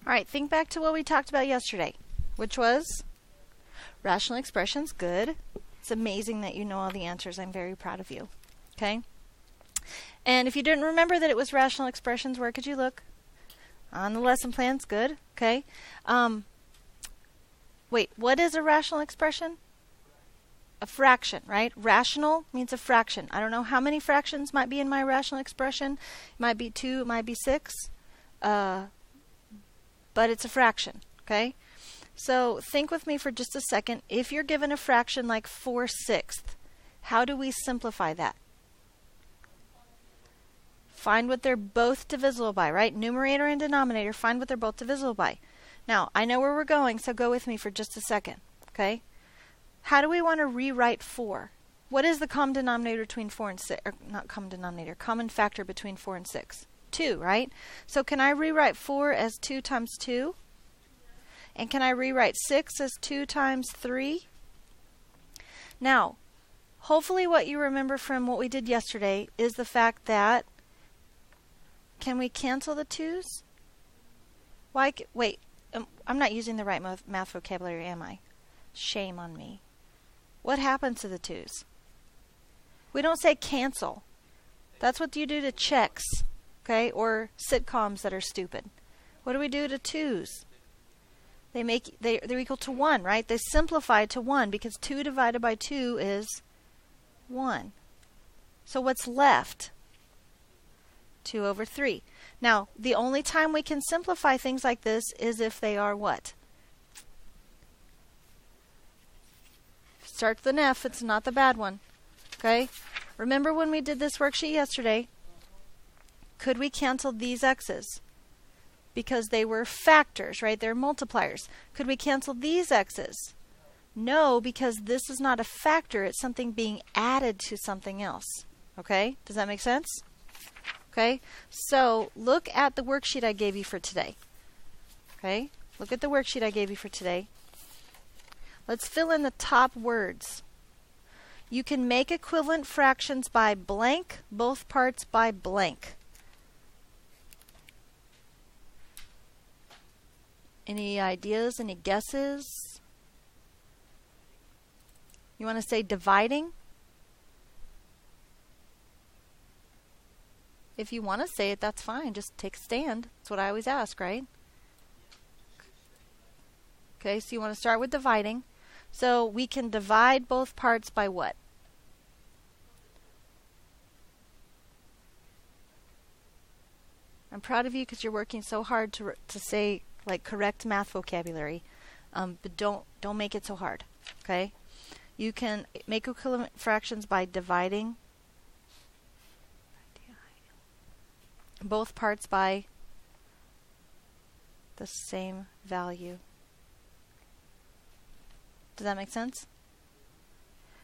All right, think back to what we talked about yesterday, which was rational expressions. Good. It's amazing that you know all the answers. I'm very proud of you. Okay? And if you didn't remember that it was rational expressions, where could you look? On the lesson plans. Good. Okay. Wait, what is a rational expression? A fraction, right? Rational means a fraction. I don't know how many fractions might be in my rational expression. It might be 2, it might be 6. But it's a fraction, okay? So think with me for just a second. If you're given a fraction like 4/6, how do we simplify that? Find what they're both divisible by, right? Numerator and denominator, find what they're both divisible by. Now, I know where we're going, so go with me for just a second, okay? How do we want to rewrite 4? What is the common denominator between 4 and 6? Or not common denominator, common factor between 4 and 6? 2, right? So can I rewrite 4 as 2 times 2? And can I rewrite 6 as 2 times 3? Now, hopefully what you remember from what we did yesterday is the fact that, can we cancel the 2's? Why? Wait, I'm not using the right math vocabulary, am I? Shame on me. What happens to the 2's? We don't say cancel. That's what you do to checks, okay, or sitcoms that are stupid. What do we do to 2's? They're equal to 1, right? They simplify to 1 because 2 divided by 2 is 1. So what's left? 2 over 3. Now, the only time we can simplify things like this is if they are what? Starts with an F, it's not the bad one. Okay? Remember when we did this worksheet yesterday? Could we cancel these x's? Because they were factors, right? They're multipliers. Could we cancel these x's? No, because this is not a factor. It's something being added to something else. Okay? Does that make sense? Okay? So, look at the worksheet I gave you for today. Okay? Look at the worksheet I gave you for today. Let's fill in the top words. You can make equivalent fractions by blank, both parts by blank. Any ideas? Any guesses? You want to say dividing? If you want to say it, that's fine. Just take a stand. That's what I always ask, right? Okay, so you want to start with dividing. So we can divide both parts by what? I'm proud of you because you're working so hard to say like correct math vocabulary, but don't make it so hard. Okay, you can make equivalent fractions by dividing both parts by the same value. Does that make sense?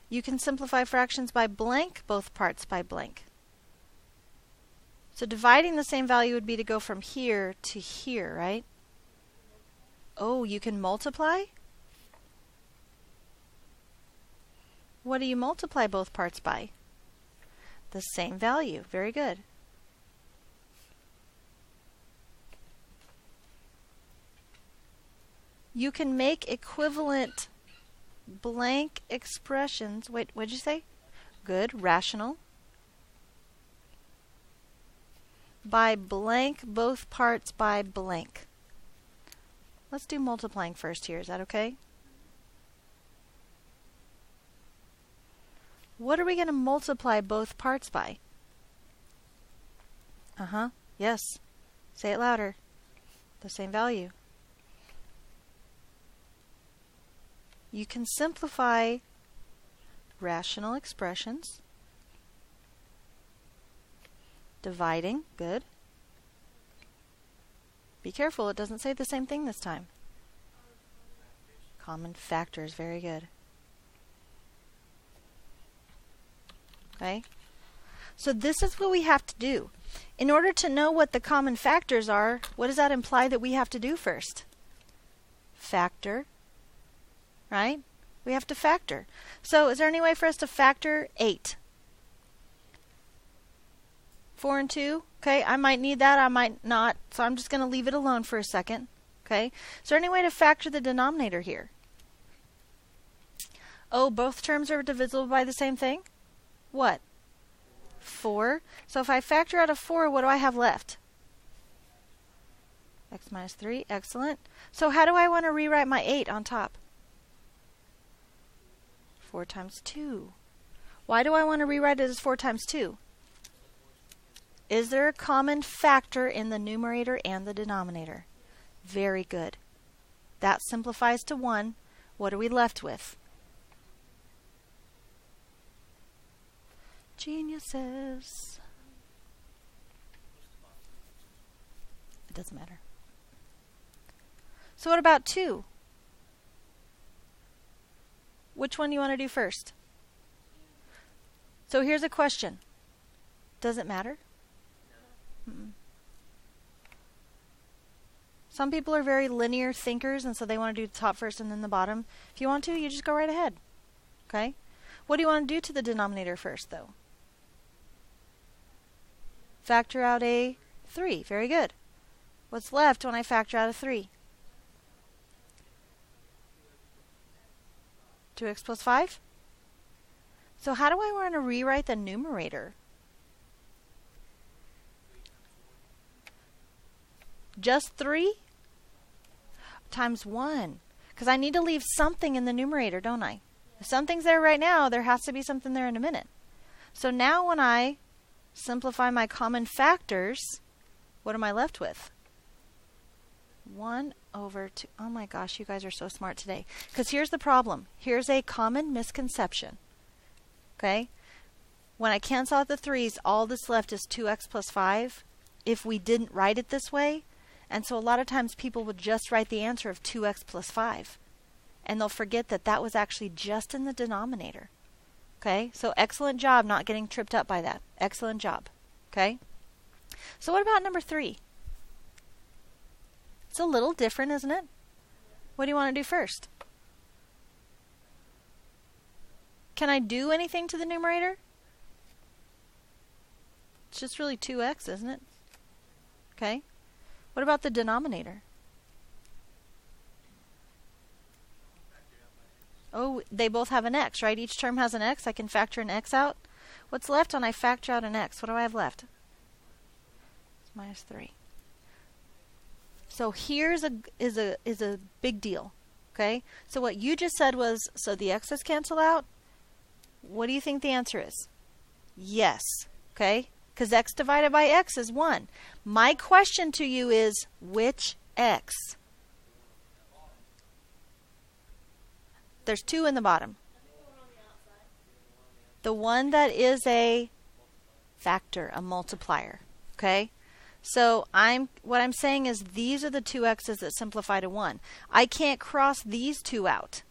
You can simplify fractions by blank, both parts by blank. So dividing the same value would be to go from here to here, right? Oh, you can multiply? What do you multiply both parts by? The same value. Very good. You can make equivalent blank expressions. Wait, what did you say? Good. Rational. By blank, both parts by blank. Let's do multiplying first here. Is that okay? What are we going to multiply both parts by? Yes. Say it louder. The same value. You can simplify rational expressions. Dividing. Good. Be careful, it doesn't say the same thing this time. Common factors. Very good. Okay? So this is what we have to do. In order to know what the common factors are, what does that imply that we have to do first? Factor. Right? We have to factor. So is there any way for us to factor 8? 4 and 2? Okay, I might need that, I might not. So I'm just going to leave it alone for a second. Okay? Is there any way to factor the denominator here? Oh, both terms are divisible by the same thing? What? 4. So if I factor out a 4, what do I have left? X minus 3. Excellent. So how do I want to rewrite my 8 on top? 4 times 2. Why do I want to rewrite it as 4 times 2? Is there a common factor in the numerator and the denominator? Very good. That simplifies to 1. What are we left with? Geniuses. It doesn't matter. So what about 2? Which one do you want to do first? So here's a question. Does it matter? Some people are very linear thinkers, and so they want to do the top first and then the bottom. If you want to, you just go right ahead. Okay? What do you want to do to the denominator first, though? Factor out a 3. Very good. What's left when I factor out a 3? 2x plus 5? So how do I want to rewrite the numerator? Just 3 times 1. Because I need to leave something in the numerator, don't I? If something's there right now, there has to be something there in a minute. So now when I simplify my common factors, what am I left with? 1 over 2. Oh my gosh, you guys are so smart today. Because here's the problem. Here's a common misconception. Okay? When I cancel out the 3's, all that's left is 2x plus 5 if we didn't write it this way. And so a lot of times people would just write the answer of 2x plus 5. And they'll forget that that was actually just in the denominator. Okay? So excellent job not getting tripped up by that. Excellent job. Okay? So what about number 3? It's a little different, isn't it? What do you want to do first? Can I do anything to the numerator? It's just really 2x, isn't it? Okay. What about the denominator? Oh, they both have an x, right? Each term has an x. I can factor an x out. What's left when I factor out an x? What do I have left? It's minus 3. So here's is a big deal. Okay? So what you just said was, so the x's cancel out? What do you think the answer is? Yes. Okay? Because x divided by x is 1. My question to you is, which x? There's 2 in the bottom. The one that is a factor, a multiplier. Okay? So what I'm saying is these are the 2 x's that simplify to 1. I can't cross these 2 out.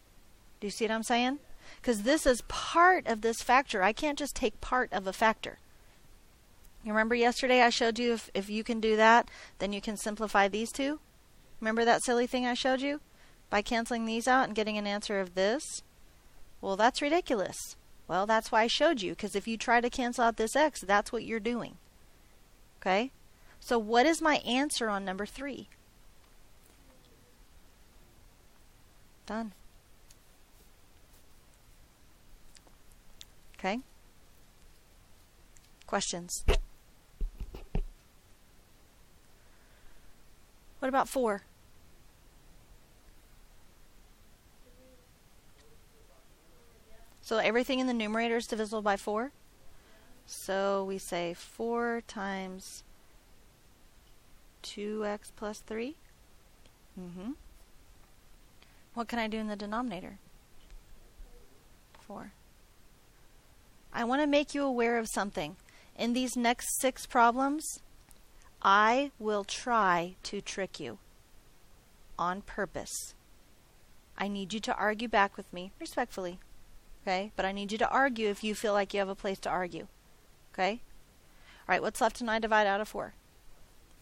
Do you see what I'm saying? Because this is part of this factor. I can't just take part of a factor. You remember yesterday I showed you if you can do that, then you can simplify these 2? Remember that silly thing I showed you? By canceling these out and getting an answer of this? Well, that's ridiculous. Well, that's why I showed you, because if you try to cancel out this x, that's what you're doing. Okay? So what is my answer on number 3? Done. Okay? Questions? What about 4? So everything in the numerator is divisible by 4? So we say 4 times 2x plus 3. What can I do in the denominator? 4. I want to make you aware of something. In these next 6 problems, I will try to trick you on purpose. I need you to argue back with me respectfully. Okay? But I need you to argue if you feel like you have a place to argue. Okay? Alright, what's left when I divide out of 4?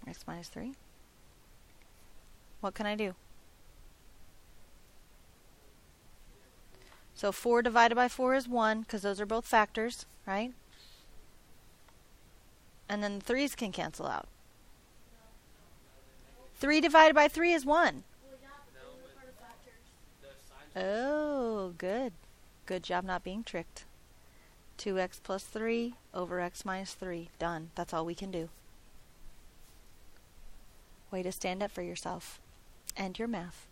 X minus 3. What can I do? So 4 divided by 4 is 1, because those are both factors, right? And then the 3's can cancel out. 3 divided by 3 is 1. Oh, good. Good job not being tricked. 2x plus 3 over x minus 3. Done. That's all we can do. Way to stand up for yourself and your math.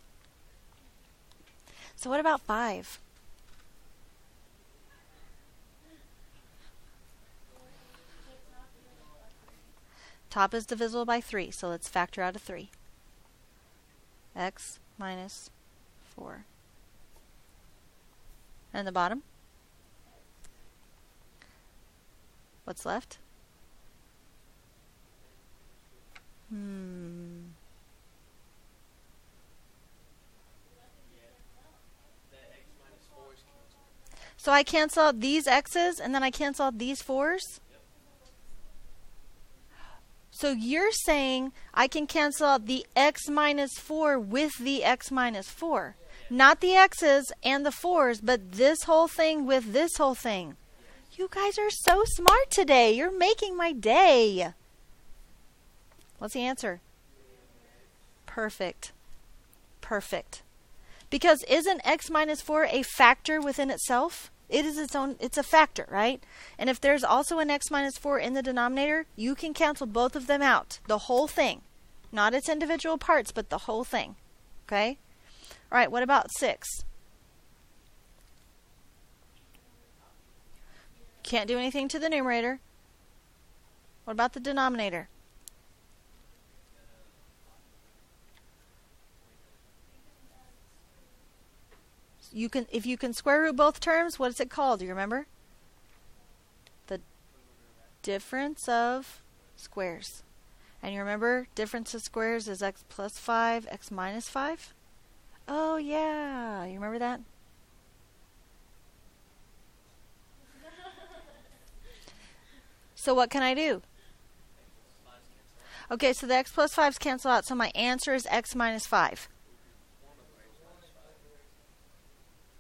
So what about 5? Top is divisible by 3, so let's factor out a 3. X minus 4. And the bottom? What's left? So I cancel out these x's and then I cancel out these 4's? So you're saying I can cancel out the x minus 4 with the x minus 4. Not the x's and the 4's, but this whole thing with this whole thing. You guys are so smart today. You're making my day. What's the answer? Perfect. Perfect. Because isn't x minus 4 a factor within itself? It is its own, it's a factor, right? And if there's also an x minus 4 in the denominator, you can cancel both of them out. The whole thing. Not its individual parts, but the whole thing. Okay? All right, what about 6? Can't do anything to the numerator. What about the denominator? You can, if you can square root both terms, what is it called? Do you remember? The difference of squares. And you remember, difference of squares is x plus 5, x minus 5? Oh, yeah. You remember that? So what can I do? Okay, so the x plus 5's cancel out, so my answer is x minus 5.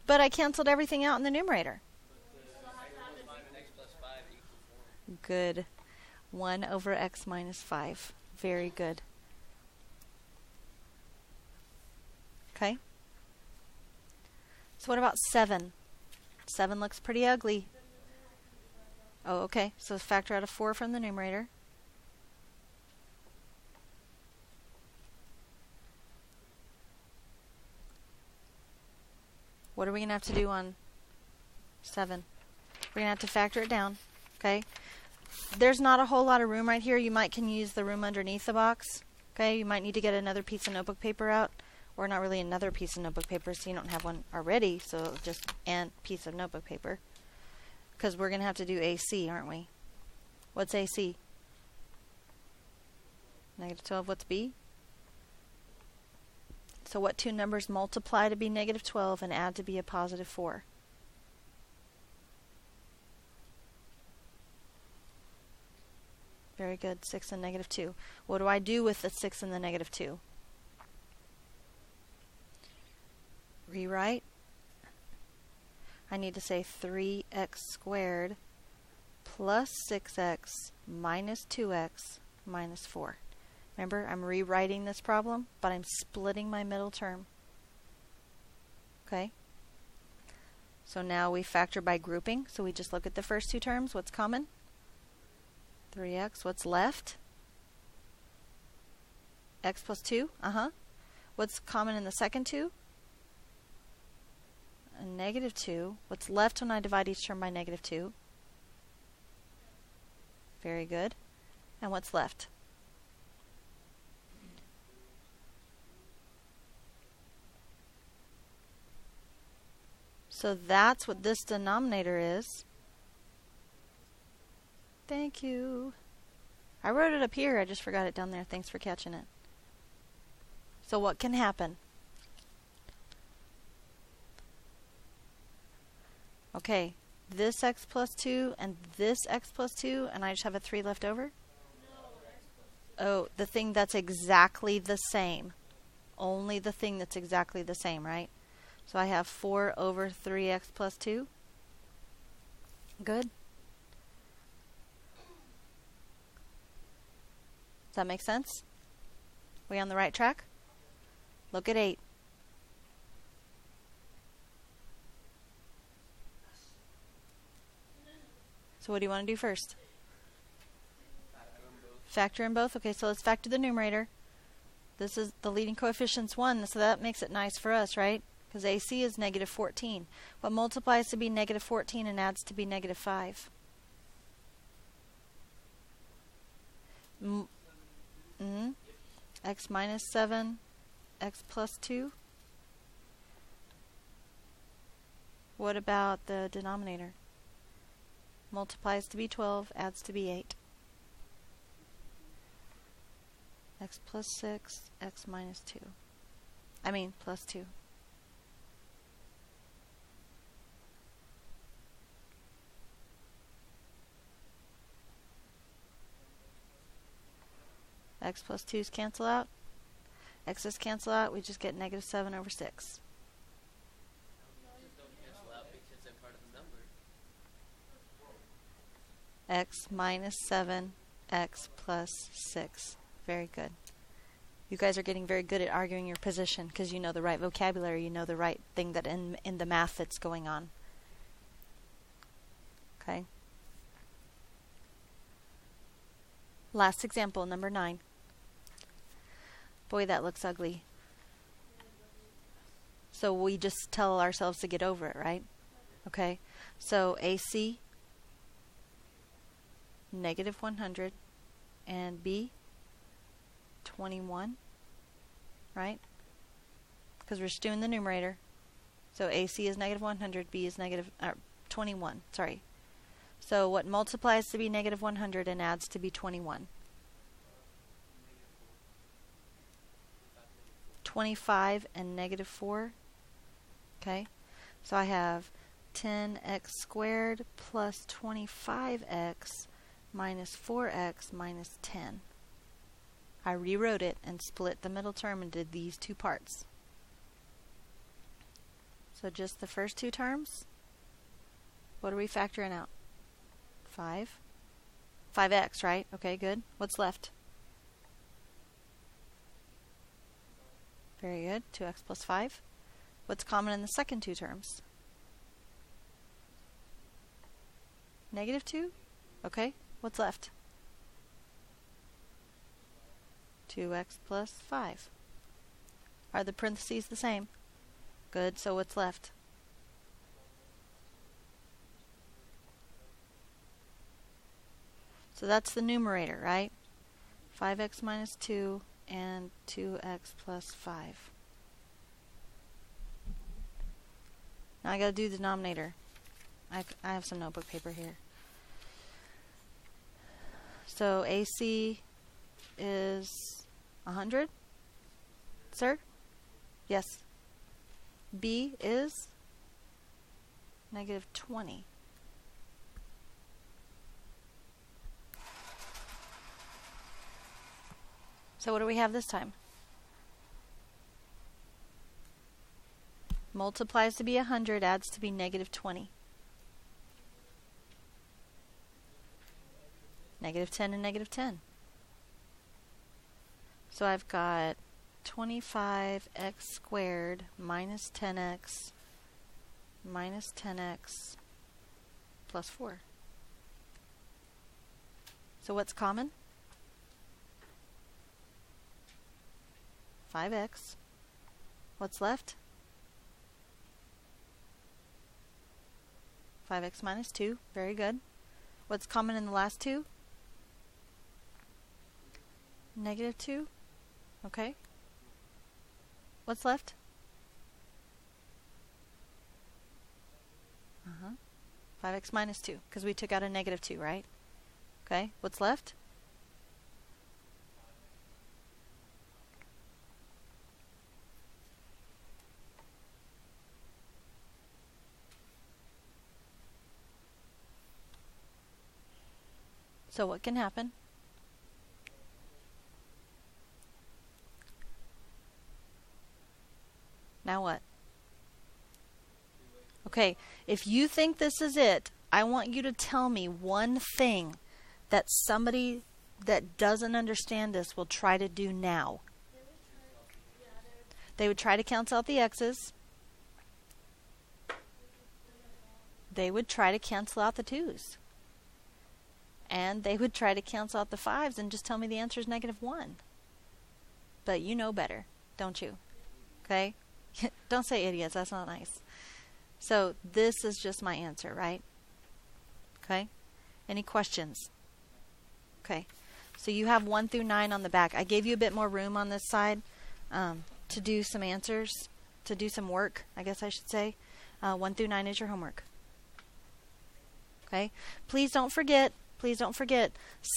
But I canceled everything out in the numerator. Good. 1 over x minus 5. Very good. Okay. So what about 7? 7 looks pretty ugly. Oh, okay. So let's factor out a 4 from the numerator. What are we going to have to do on 7? We're going to have to factor it down. Okay. There's not a whole lot of room right here. You might can use the room underneath the box. Okay. You might need to get another piece of notebook paper out. Or not really another piece of notebook paper, so you don't have one already. So just a piece of notebook paper. Because we're going to have to do AC, aren't we? What's AC? Negative 12. What's B? So what two numbers multiply to be negative 12 and add to be a positive 4? Very good. 6 and negative 2. What do I do with the 6 and the negative 2? Rewrite. I need to say 3x squared plus 6x minus 2x minus 4. Remember, I'm rewriting this problem, but I'm splitting my middle term. Okay? So now we factor by grouping. So we just look at the first two terms. What's common? 3x. What's left? X plus 2. What's common in the second two? A negative 2. What's left when I divide each term by negative 2? Very good. And what's left? So that's what this denominator is. Thank you. I wrote it up here. I just forgot it down there. Thanks for catching it. So what can happen? Okay, this x plus 2 and this x plus 2, and I just have a 3 left over? Oh, the thing that's exactly the same. Only the thing that's exactly the same, right? So I have 4 over 3x plus 2. Good. Does that make sense? We on the right track? Look at 8. So what do you want to do first? Factor in both. Okay, so let's factor the numerator. This is the leading coefficient's 1, so that makes it nice for us, right? Because AC is negative 14. What multiplies to be negative 14 and adds to be negative 5? X minus 7, x plus 2. What about the denominator? Multiplies to be 12, adds to be 8. X plus 6, x minus 2. Plus 2. X plus 2's cancel out. X's cancel out. We just get negative 7 over 6. X minus 7, x plus 6. Very good. You guys are getting very good at arguing your position because you know the right vocabulary, you know the right thing that in the math that's going on. Okay. Last example, number 9. Boy, that looks ugly. So we just tell ourselves to get over it, right? Okay. So AC, negative 100, and B, 21, right? Because we're just doing the numerator. So AC is negative 100, B is negative 21, sorry. So what multiplies to be negative 100 and adds to be 21? 25 and negative 4. Okay, so I have 10x squared plus 25x minus 4x minus 10. I rewrote it and split the middle term and did these two parts. So just the first two terms. What are we factoring out? 5. 5x, right? Okay, good. What's left? Very good. 2x plus 5. What's common in the second two terms? Negative 2? Okay. What's left? 2x plus 5. Are the parentheses the same? Good. So what's left? So that's the numerator, right? 5x minus 2 and 2x plus 5. Now I got to do the denominator. I have some notebook paper here. So AC is 100, sir? Yes. B is negative 20. So what do we have this time? Multiplies to be 100, adds to be negative 20. Negative 10 and negative 10. So I've got 25x squared minus 10x minus 10x plus 4. So what's common? 5x. What's left? 5x minus 2. Very good. What's common in the last two? Negative 2. Okay. What's left? 5x minus 2, because we took out a negative 2, right? Okay. What's left? So what can happen? Now what? Okay, if you think this is it, I want you to tell me one thing that somebody that doesn't understand this will try to do now. They would try to cancel out the x's. They would try to cancel out the 2's. And they would try to cancel out the 5s and just tell me the answer is -1. But you know better, don't you? Okay? Don't say idiots, that's not nice. So this is just my answer, right? Okay? Any questions? Okay. So you have 1 through 9 on the back. I gave you a bit more room on this side to do some answers, to do some work, I guess I should say. 1 through 9 is your homework. Okay? Please don't forget,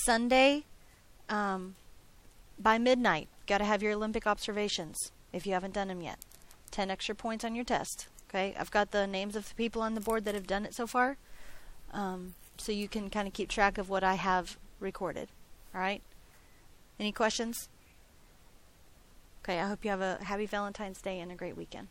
Sunday by midnight, got to have your Olympic observations if you haven't done them yet. 10 extra points on your test. Okay? I've got the names of the people on the board that have done it so far, so you can kind of keep track of what I have recorded. All right? Any questions? Okay, I hope you have a happy Valentine's Day and a great weekend.